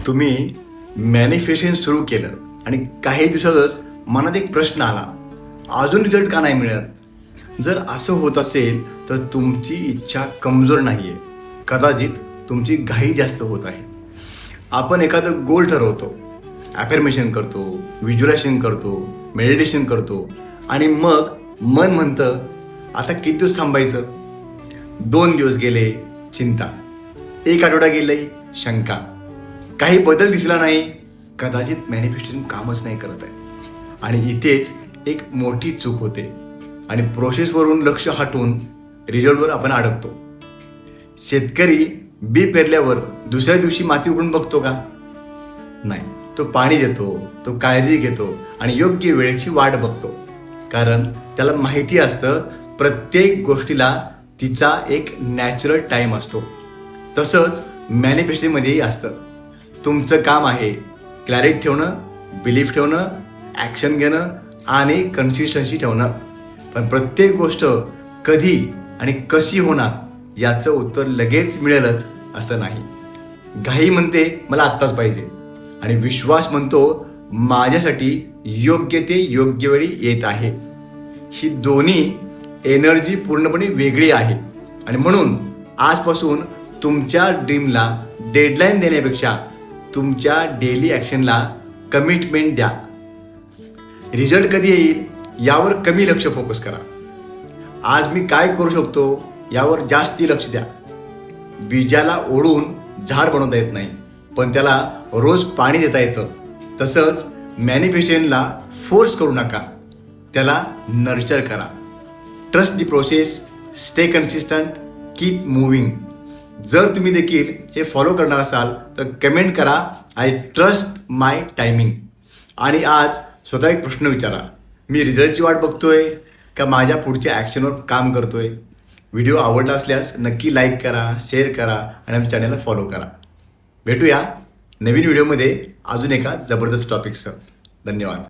तुम्ही मॅनिफेस्टेशन सुरू केलं आणि काही दिवसातच मनात एक प्रश्न आला, अजून रिझल्ट का नाही मिळत? जर असं होत असेल तर तुमची इच्छा कमजोर नाही आहे, कदाचित तुमची घाई जास्त होत आहे. आपण एखादं गोल ठरवतो, ॲफर्मेशन करतो, व्हिज्युअलायझेशन करतो, मेडिटेशन करतो आणि मग मन म्हणतं आता किती दिवस थांबायचं. 2 दिवस गेले चिंता, 1 आठवडा गेले शंका, काही बदल दिसला नाही, कदाचित मॅनिफेस्टेशन कामच नाही करत आहे. आणि इथेच एक मोठी चूक होते आणि प्रोसेसवरून लक्ष हटवून रिझल्टवर आपण अडकतो. शेतकरी बी पेरल्यावर दुसऱ्या दिवशी माती उघडून बघतो का? नाही, तो पाणी देतो, तो काळजी घेतो आणि योग्य वेळेची वाट बघतो. कारण त्याला माहिती असतं प्रत्येक गोष्टीला तिचा एक नॅचरल टाईम असतो. तसंच मॅनिफेस्टेशनमध्येही असतं. तुमचं काम आहे क्लॅरिटी ठेवणं, बिलीफ ठेवणं, ॲक्शन घेणं आणि कन्सिस्टन्सी ठेवणं. पण प्रत्येक गोष्ट कधी आणि कशी होणार याचं उत्तर लगेच मिळेलच असं नाही. घाई म्हणते मला आत्ताच पाहिजे आणि विश्वास म्हणतो माझ्यासाठी योग्य ते योग्य वेळी येत आहे. ही दोन्ही एनर्जी पूर्णपणे वेगळी आहे आणि म्हणून आजपासून तुमच्या ड्रीमला डेडलाईन देण्यापेक्षा तुमच्या डेली ॲक्शनला कमिटमेंट द्या. रिझल्ट कधी येईल यावर कमी लक्ष फोकस करा. आज मी काय करू शकतो यावर जास्ती लक्ष द्या. बीजाला ओढून झाड बनवता येत नाही, पण त्याला रोज पाणी देता येतं. तसंच मॅनिफेस्टेशनला फोर्स करू नका, त्याला नर्चर करा. Trust the process, stay consistent, keep moving. जर तुम्ही देखील हे फॉलो करणार असाल तर कमेंट करा आय ट्रस्ट माय टायमिंग. आणि आज स्वतः एक प्रश्न विचारा, मी रिझल्टची वाट बघतोय का माझ्या पुढच्या ॲक्शनवर काम करतोय? व्हिडिओ आवडला असल्यास नक्की लाईक करा, शेअर करा आणि आमच्या चॅनलला फॉलो करा. भेटूया नवीन व्हिडिओमध्ये अजून एका जबरदस्त टॉपिकसह. धन्यवाद.